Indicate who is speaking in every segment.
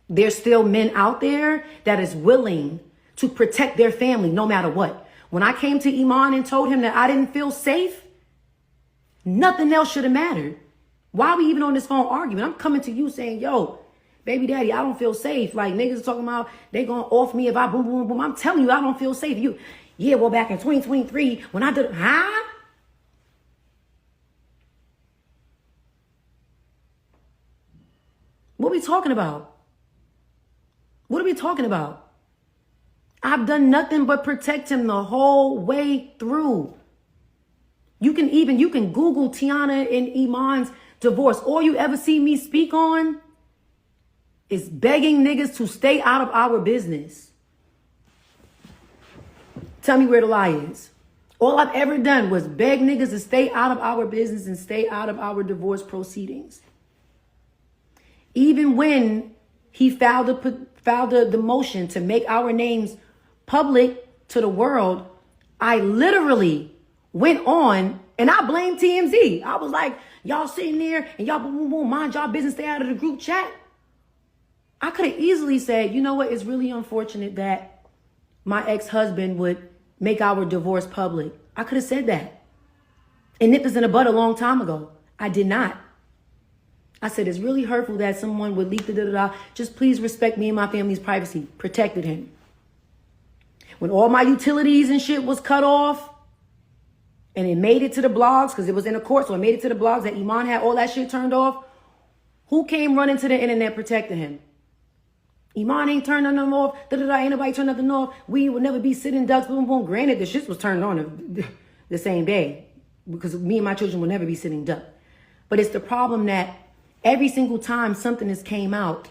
Speaker 1: There's still men out there that is willing to protect their family no matter what. When I came to Iman and told him that I didn't feel safe, nothing else should have mattered. Why are we even on this phone arguing? I'm coming to you saying, yo, baby daddy, I don't feel safe. Like, niggas talking about they gonna off me if I boom, boom, boom. I'm telling you, I don't feel safe. Yeah, well, back in 2023, when I did, What are we talking about? What are we talking about? I've done nothing but protect him the whole way through. You can Google Teyana and Iman's divorce. All you ever see me speak on is begging niggas to stay out of our business. Tell me where the lie is. All I've ever done was beg niggas to stay out of our business and stay out of our divorce proceedings. Even when he filed the motion to make our names public to the world, I literally went on and I blamed TMZ. I was like, y'all sitting there and y'all boom, boom, boom, mind y'all business, stay out of the group chat. I could have easily said, you know what? It's really unfortunate that my ex-husband would make our divorce public. I could have said that and nipped this in the bud a long time ago. I did not. I said, it's really hurtful that someone would leak the da-da-da. Just please respect me and my family's privacy. Protected him. When all my utilities and shit was cut off and it made it to the blogs, because it was in a court, so it made it to the blogs that Iman had all that shit turned off. Who came running to the internet protecting him? Iman ain't turned nothing off. Da-da-da, ain't nobody turned nothing off. We would never be sitting ducks. Boom, boom. Granted, the shit was turned on the same day because me and my children will never be sitting duck. But it's the problem that every single time something has came out,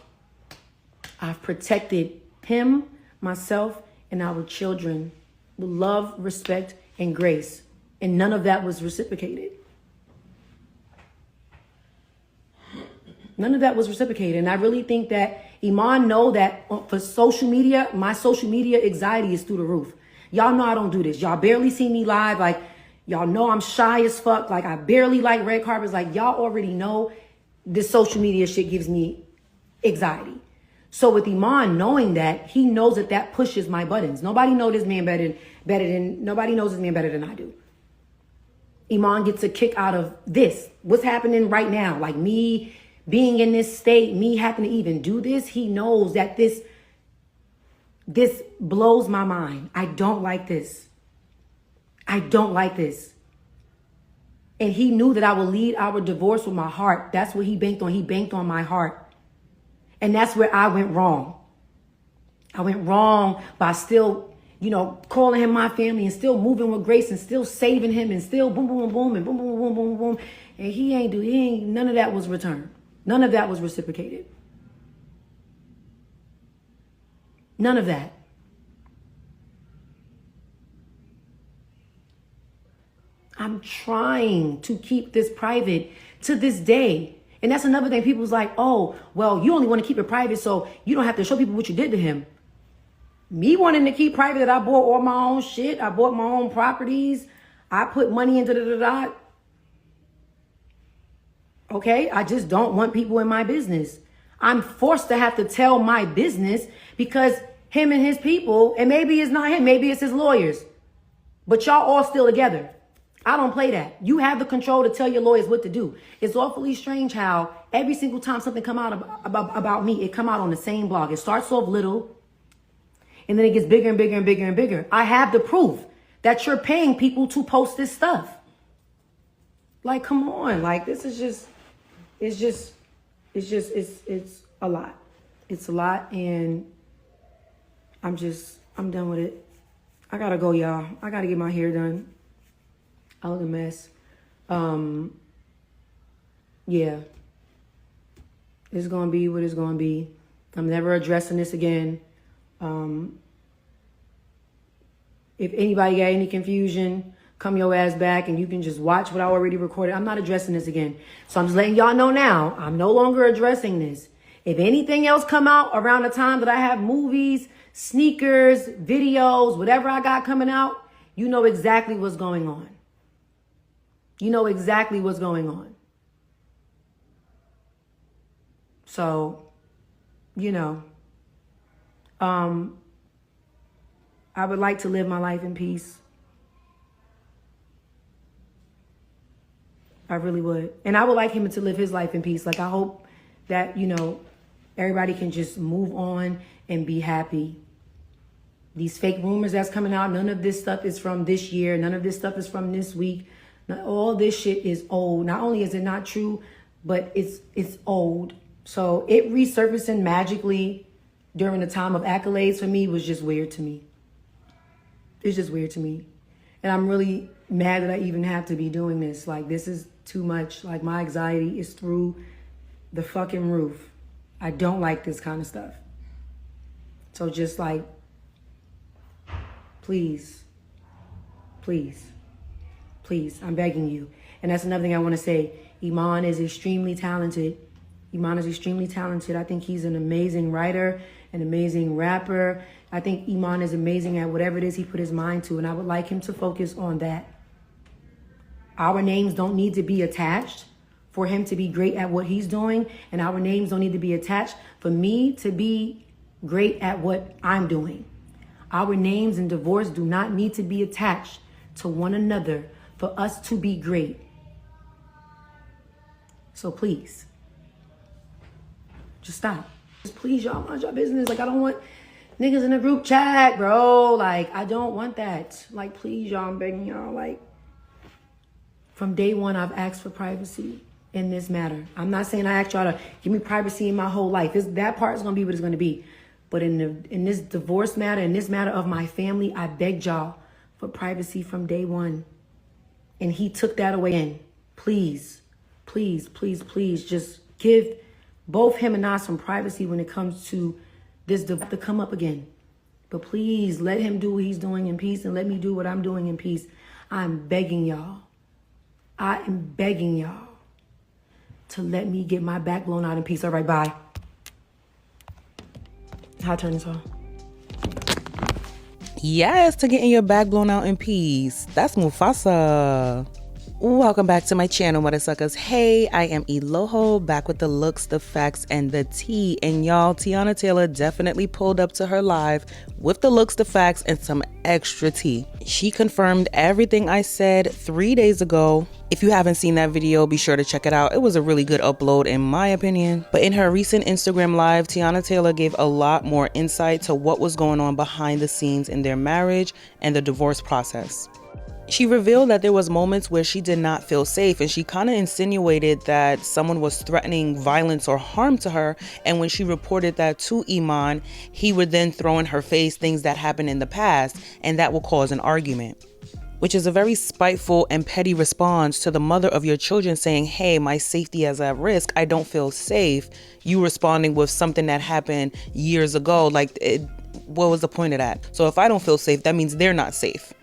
Speaker 1: I've protected him, myself, and our children with love, respect, and grace. And none of that was reciprocated. None of that was reciprocated. And I really think that Iman know that for social media, my social media anxiety is through the roof. Y'all know I don't do this. Y'all barely see me live. Like, y'all know I'm shy as fuck. Like, I barely like red carpets. Like, y'all already know this social media shit gives me anxiety. So with Iman knowing that, he knows that pushes my buttons. Nobody knows this man better than I do. Iman gets a kick out of this. What's happening right now? Like me being in this state, me having to even do this, he knows that this blows my mind. I don't like this. I don't like this. And he knew that I would lead our divorce with my heart. That's what he banked on. He banked on my heart. And that's where I went wrong. I went wrong by still, calling him my family and still moving with grace and still saving him and still boom, boom, boom, boom, and boom, boom, boom, boom, boom. And none of that was returned. None of that was reciprocated. None of that. I'm trying to keep this private to this day. And that's another thing. People's like, oh, well, you only want to keep it private so you don't have to show people what you did to him. Me wanting to keep private that I bought all my own shit. I bought my own properties. I put money into da-da-da-da. Okay? I just don't want people in my business. I'm forced to have to tell my business because him and his people, and maybe it's not him, maybe it's his lawyers. But y'all all still together. I don't play that. You have the control to tell your lawyers what to do. It's awfully strange how every single time something come out about me, it come out on the same blog. It starts off little, and then it gets bigger and bigger and bigger and bigger. I have the proof that you're paying people to post this stuff. Like, come on. Like, this is just, it's a lot. It's a lot, and I'm done with it. I gotta go, y'all. I gotta get my hair done. I look a mess. Yeah. It's going to be what it's going to be. I'm never addressing this again. If anybody got any confusion, come your ass back and you can just watch what I already recorded. I'm not addressing this again. So I'm just letting y'all know now, I'm no longer addressing this. If anything else come out around the time that I have movies, sneakers, videos, whatever I got coming out, you know exactly what's going on. You know exactly what's going on. So you know, I would like to live my life in peace. I really would. And I would like him to live his life in peace. Like, I hope that, you know, everybody can just move on and be happy. These fake rumors that's coming out, none of this stuff is from this year. None of this stuff is from this week. All this shit is old. Not only is it not true, but it's old. So it resurfacing magically during the time of accolades for me was just weird to me. It's just weird to me. And I'm really mad that I even have to be doing this. Like, this is too much. Like, my anxiety is through the fucking roof. I don't like this kind of stuff. So just like, please, I'm begging you. And that's another thing I want to say. Iman is extremely talented. I think he's an amazing writer, an amazing rapper. I think Iman is amazing at whatever it is he put his mind to, and I would like him to focus on that. Our names don't need to be attached for him to be great at what he's doing, and our names don't need to be attached for me to be great at what I'm doing. Our names in divorce do not need to be attached to one another for us to be great. So please, just stop. Just please, y'all, mind your business. Like, I don't want niggas in a group chat, bro. Like, I don't want that. Like, please, y'all, I'm begging y'all. Like, from day one, I've asked for privacy in this matter. I'm not saying I asked y'all to give me privacy in my whole life. That part is going to be what it's going to be. But in this divorce matter, in this matter of my family, I begged y'all for privacy from day one. And he took that away. And please, just give both him and I some privacy when it comes to this to come up again. But please let him do what he's doing in peace and let me do what I'm doing in peace. I'm begging y'all. I am begging y'all to let me get my back blown out in peace. All right, bye. How turn this off?
Speaker 2: Yes, to getting your back blown out in peace. That's Mufasa. Welcome back to my channel, Mother Suckers. Hey, I am Eloho, back with the looks, the facts, and the tea. And y'all, Teyana Taylor definitely pulled up to her live with the looks, the facts, and some extra tea. She confirmed everything I said 3 days ago. If you haven't seen that video, be sure to check it out. It was a really good upload in my opinion. But in her recent Instagram live, Teyana Taylor gave a lot more insight to what was going on behind the scenes in their marriage and the divorce process. She revealed that there was moments where she did not feel safe, and she kind of insinuated that someone was threatening violence or harm to her. And when she reported that to Iman, he would then throw in her face things that happened in the past, and that will cause an argument. Which is a very spiteful and petty response to the mother of your children saying, hey, my safety is at risk. I don't feel safe. You responding with something that happened years ago. Like, what was the point of that? So if I don't feel safe, that means they're not safe.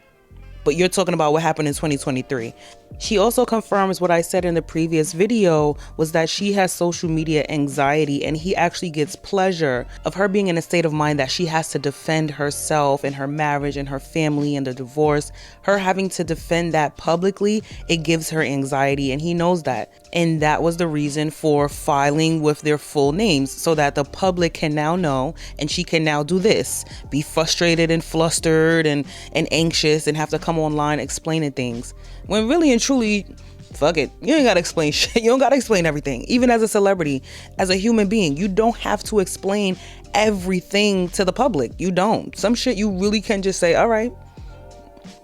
Speaker 2: But you're talking about what happened in 2023. She also confirms what I said in the previous video, was that she has social media anxiety, and he actually gets pleasure of her being in a state of mind that she has to defend herself and her marriage and her family and the divorce. Her having to defend that publicly, it gives her anxiety, and he knows that. And that was the reason for filing with their full names, so that the public can now know, and she can now do this, be frustrated and flustered and anxious and have to come online explaining things. When really and truly, fuck it, you ain't gotta explain shit. You don't gotta explain everything. Even as a celebrity, as a human being, you don't have to explain everything to the public. You don't. Some shit you really can just say, all right,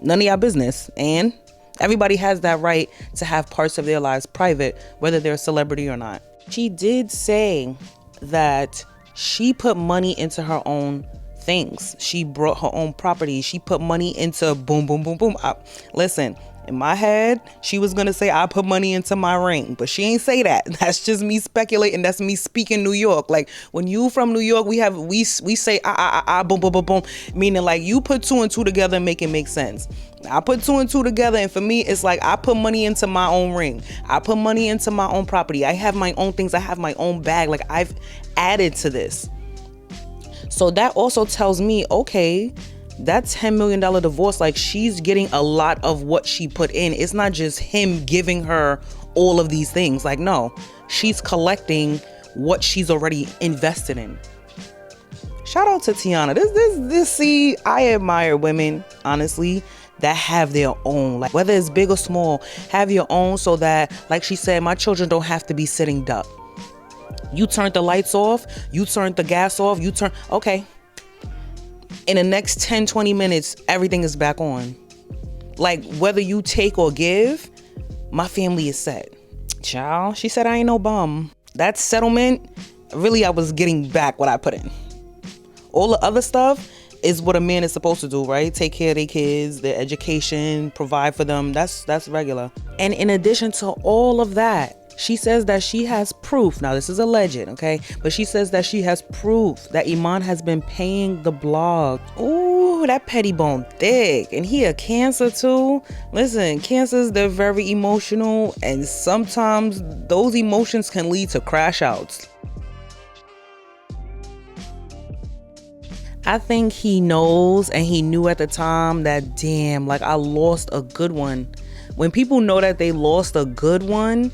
Speaker 2: none of y'all business. And everybody has that right to have parts of their lives private, whether they're a celebrity or not. She did say that she put money into her own things. She brought her own property. She put money into boom, boom, boom, boom. Listen, in my head, she was going to say, I put money into my ring, but she ain't say that. That's just me speculating. That's me speaking New York. Like, when you from New York, we say, boom, boom, boom, boom, meaning like you put two and two together and make it make sense. I put two and two together, and for me, it's like I put money into my own ring. I put money into my own property. I have my own things. I have my own bag. Like, I've added to this. So that also tells me, okay, that $10 million divorce, like, she's getting a lot of what she put in. It's not just him giving her all of these things. Like, no, she's collecting what she's already invested in. Shout out to Teyana. See, I admire women, honestly, that have their own, like whether it's big or small, have your own, so that, like she said, my children don't have to be sitting duck. You turned the lights off, you turned the gas off, okay. In the next 10, 20 minutes, everything is back on. Like, whether you take or give, my family is set. Child, she said I ain't no bum. That settlement, really, I was getting back what I put in. All the other stuff is what a man is supposed to do, right? Take care of their kids, their education, provide for them. That's regular. And in addition to all of that, she says that she has proof. Now, this is alleged, okay? But she says that she has proof that Iman has been paying the blog. Ooh, that petty bone thick. And he a Cancer too. Listen, Cancers, they're very emotional. And sometimes those emotions can lead to crash outs. I think he knows, and he knew at the time that, damn, like I lost a good one. When people know that they lost a good one,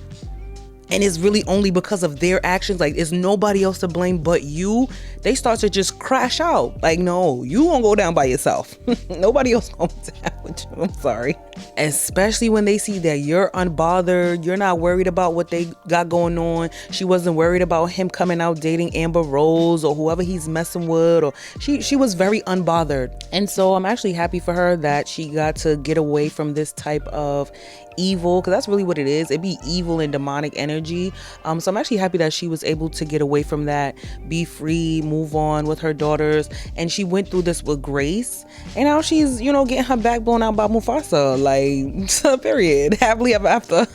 Speaker 2: and it's really only because of their actions, like it's nobody else to blame but you, they start to just crash out. Like, no, you won't go down by yourself. Nobody else going down with you. I'm sorry. Especially when they see that you're unbothered, you're not worried about what they got going on. She wasn't worried about him coming out dating Amber Rose or whoever he's messing with, or she was very unbothered. And so I'm actually happy for her that she got to get away from this type of evil, because that's really what it is. It'd be evil and demonic energy. So I'm actually happy that she was able to get away from that, be free, move on with her daughters, and she went through this with grace, and now she's, getting her back blown out by Mufasa, like, period, happily ever after.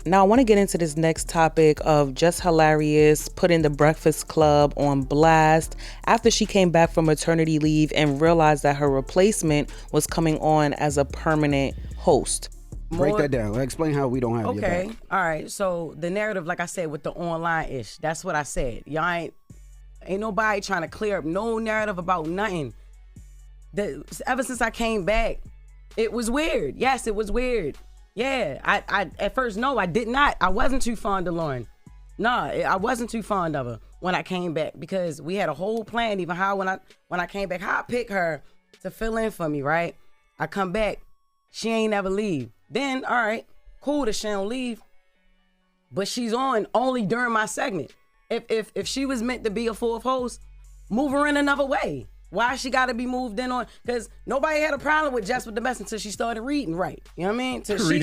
Speaker 2: Now I want to get into this next topic of Just Hilarious putting the Breakfast Club on blast after she came back from maternity leave and realized that her replacement was coming on as a permanent host.
Speaker 3: Break that down. Explain how we don't have your back.
Speaker 4: Okay, all right. So the narrative, like I said, with the online ish, that's what I said. Y'all ain't nobody trying to clear up no narrative about nothing. Ever since I came back, it was weird. Yes, it was weird. Yeah, I at first, no, I did not. I wasn't too fond of Lauren. Nah, I wasn't too fond of her when I came back, because we had a whole plan, even how when I came back, how I pick her to fill in for me, right? I come back, she ain't never leave. Then, all right, cool that she don't leave, but she's on only during my segment. If she was meant to be a fourth host, move her in another way. Why she got to be moved in on? Because nobody had a problem with Jess with the mess until she started reading right. You know what I mean? Till she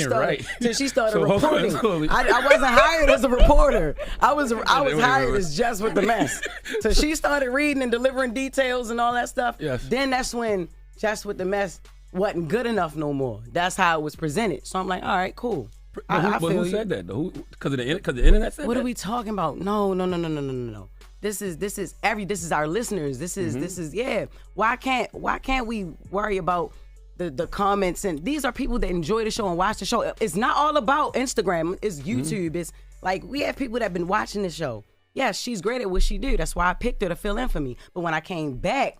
Speaker 4: started reporting. I wasn't hired as a reporter. I was hired as Jess with the mess. So she started reading and delivering details and all that stuff. Yes. Then that's when Jess with the mess wasn't good enough no more. That's how it was presented. So I'm like, all right, cool.
Speaker 5: Who said that though? Because the internet said that?
Speaker 4: What are we talking about? No. This is our listeners. This is yeah. Why can't we worry about the comments? And these are people that enjoy the show and watch the show. It's not all about Instagram. It's YouTube. It's like, we have people that have been watching the show. Yes, she's great at what she do. That's why I picked her to fill in for me. But when I came back,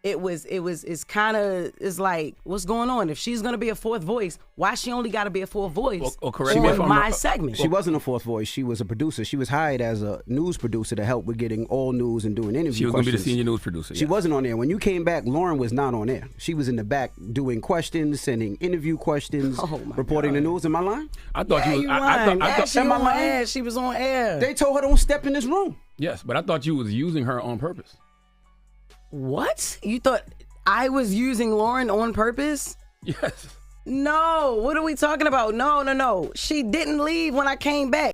Speaker 4: it's like, what's going on? If she's gonna be a fourth voice, why she only gotta be a fourth voice on my segment?
Speaker 3: She wasn't a fourth voice. She was a producer. She was hired as a news producer to help with getting all news and doing interviews.
Speaker 5: She was gonna be the senior news producer.
Speaker 3: She wasn't on there. When you came back, Lauren was not on air. She was in the back doing questions, sending interview questions, reporting the news. Am I lying?
Speaker 5: I thought you was.
Speaker 4: She was on air.
Speaker 3: They told her, don't step in this room.
Speaker 5: Yes, but I thought you was using her on purpose.
Speaker 4: What? You thought I was using Lauren on purpose?
Speaker 5: Yes.
Speaker 4: No. What are we talking about? No. She didn't leave when I came back.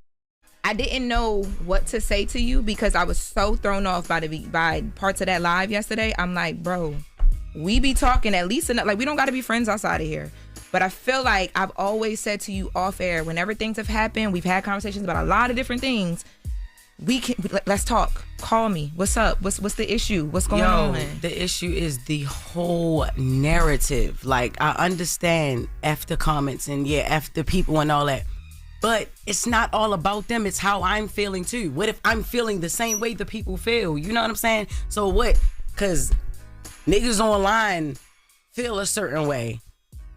Speaker 6: I didn't know what to say to you because I was so thrown off by parts of that live yesterday. I'm like, bro, we be talking at least enough. Like, we don't got to be friends outside of here. But I feel like I've always said to you off air, whenever things have happened, we've had conversations about a lot of different things. Let's talk. Call me. What's up? What's the issue? What's going on?
Speaker 4: The issue is the whole narrative. Like, I understand F the comments and F the people and all that, but it's not all about them. It's how I'm feeling too. What if I'm feeling the same way the people feel? You know what I'm saying? So what? Because niggas online feel a certain way.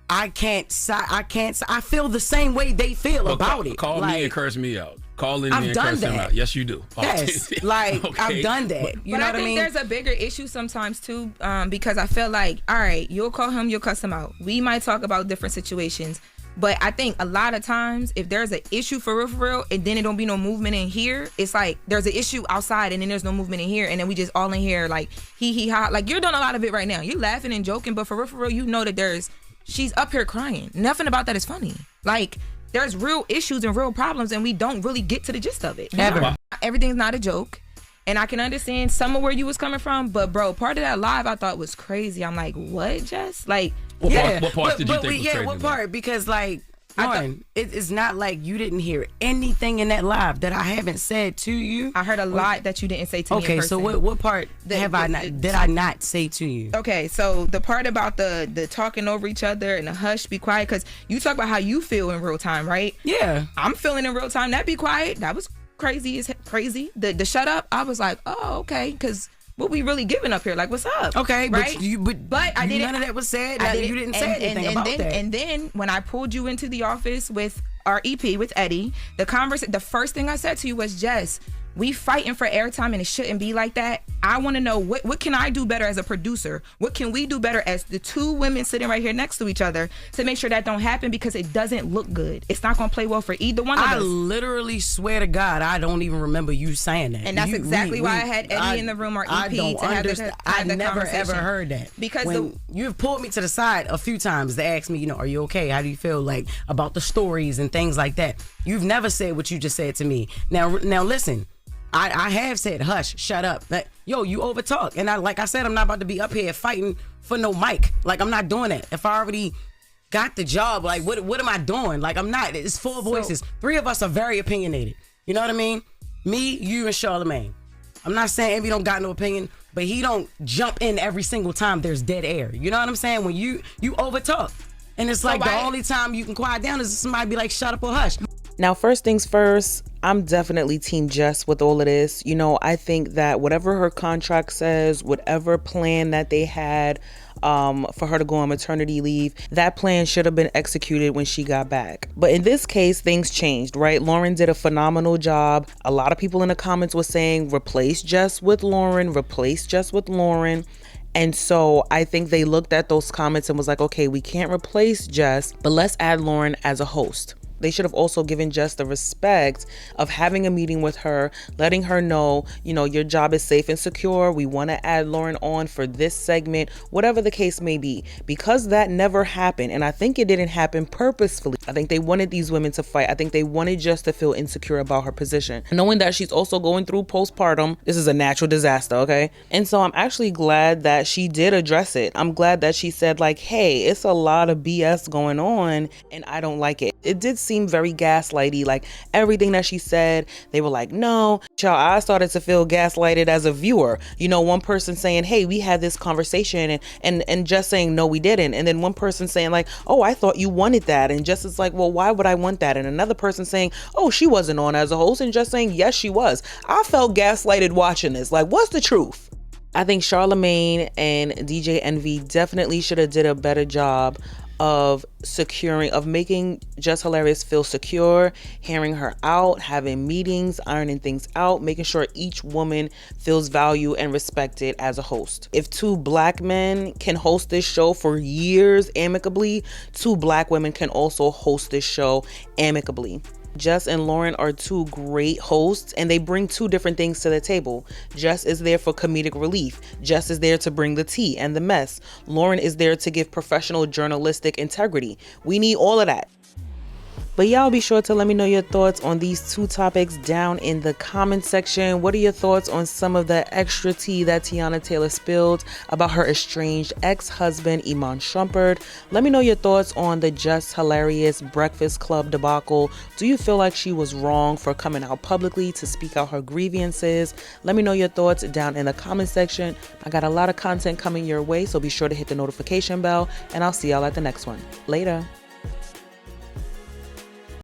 Speaker 4: I feel the same way they feel about it.
Speaker 5: Call me and curse me out. calling
Speaker 4: I've
Speaker 5: me and
Speaker 4: done
Speaker 5: cursing him
Speaker 4: that.
Speaker 5: out. Yes, you do.
Speaker 4: Yes, like
Speaker 5: Okay.
Speaker 4: I've done that. You
Speaker 6: But
Speaker 4: know
Speaker 6: I
Speaker 4: what I
Speaker 6: think
Speaker 4: mean?
Speaker 6: there's a bigger issue sometimes too, because I feel like, all right, you'll call him, you'll cuss him out. We might talk about different situations, but I think a lot of times if there's an issue for real, and then it don't be no movement in here, it's like there's an issue outside and then there's no movement in here, and then we just all in here like he ha. Like you're doing a lot of it right now. You're laughing and joking, but for real, you know that she's up here crying. Nothing about that is funny. Like there's real issues and real problems, and we don't really get to the gist of it.
Speaker 4: Ever.
Speaker 6: Everything's not a joke. And I can understand some of where you was coming from, but bro, part of that live I thought was crazy. I'm like, what, Jess? Like,
Speaker 5: What
Speaker 6: yeah.
Speaker 5: parts did you think was crazy?
Speaker 4: What part? Because like, Lauren, it's not like you didn't hear anything in that live that I haven't said to you.
Speaker 6: I heard a lot that you didn't say to me in
Speaker 4: Okay,
Speaker 6: person.
Speaker 4: so what part did I not say to you?
Speaker 6: Okay, so the part about the talking over each other and the hush, be quiet, because you talk about how you feel in real time, right?
Speaker 4: Yeah.
Speaker 6: I'm feeling in real time. That be quiet. That was crazy. Is crazy. The shut up. I was like, oh, okay, because what we really giving up here? Like, what's up?
Speaker 4: Okay,
Speaker 6: right?
Speaker 4: but
Speaker 6: I didn't.
Speaker 4: None of that was said.
Speaker 6: You
Speaker 4: didn't say anything about that.
Speaker 6: And then when I pulled you into the office with our EP with Eddie, the first thing I said to you was, Jess, we fighting for airtime and it shouldn't be like that. I want to know what can I do better as a producer? What can we do better as the two women sitting right here next to each other to make sure that don't happen, because it doesn't look good. It's not going to play well for either one of us.
Speaker 4: I literally swear to God, I don't even remember you saying that.
Speaker 6: And that's exactly why I had Eddie in the room or EP
Speaker 4: I don't
Speaker 6: to have
Speaker 4: understand.
Speaker 6: have
Speaker 4: I
Speaker 6: the
Speaker 4: never
Speaker 6: conversation.
Speaker 4: ever heard that.
Speaker 6: Because
Speaker 4: when you've pulled me to the side a few times to ask me, are you okay? How do you feel like about the stories and things like that? You've never said what you just said to me. Now listen. I have said, hush, shut up. Like, yo, you overtalk. And like I said, I'm not about to be up here fighting for no mic. Like, I'm not doing that. If I already got the job, like, what am I doing? Like, I'm not. It's four voices. Three of us are very opinionated. You know what I mean? Me, you, and Charlamagne. I'm not saying Envy don't got no opinion, but he don't jump in every single time there's dead air. You know what I'm saying? When you overtalk. And it's like the only time you can quiet down is somebody be like, shut up or hush.
Speaker 2: Now, first things first, I'm definitely Team Jess with all of this. I think that whatever her contract says, whatever plan that they had for her to go on maternity leave, that plan should have been executed when she got back. But in this case, things changed, right? Lauren did a phenomenal job. A lot of people in the comments were saying, replace Jess with Lauren, replace Jess with Lauren. And so I think they looked at those comments and was like, okay, we can't replace Jess, but let's add Lauren as a host. They should have also given Jess the respect of having a meeting with her, letting her know, your job is safe and secure. We want to add Lauren on for this segment, whatever the case may be, because that never happened. And I think it didn't happen purposefully. I think they wanted these women to fight. I think they wanted Jess to feel insecure about her position. Knowing that she's also going through postpartum, this is a natural disaster, okay? And so I'm actually glad that she did address it. I'm glad that she said like, hey, it's a lot of BS going on and I don't like it. It did seem very gaslighty, like everything that she said, they were like, no. Child, I started to feel gaslighted as a viewer. One person saying, hey, we had this conversation and just saying, no, we didn't. And then one person saying like, oh, I thought you wanted that. And just is like, well, why would I want that? And another person saying, oh, she wasn't on as a host, and just saying, yes, she was. I felt gaslighted watching this. Like, what's the truth? I think Charlamagne and DJ Envy definitely should have did a better job of making Jess Hilarious feel secure, hearing her out, having meetings, ironing things out, making sure each woman feels valued and respected as a host. If two black men can host this show for years amicably, two black women can also host this show amicably. Jess and Lauren are two great hosts, and they bring two different things to the table. Jess is there for comedic relief. Jess is there to bring the tea and the mess. Lauren is there to give professional journalistic integrity. We need all of that. But y'all be sure to let me know your thoughts on these two topics down in the comment section. What are your thoughts on some of the extra tea that Teyana Taylor spilled about her estranged ex-husband, Iman Shumpert? Let me know your thoughts on the Jess Hilarious Breakfast Club debacle. Do you feel like she was wrong for coming out publicly to speak out her grievances? Let me know your thoughts down in the comment section. I got a lot of content coming your way, so be sure to hit the notification bell, and I'll see y'all at the next one. Later.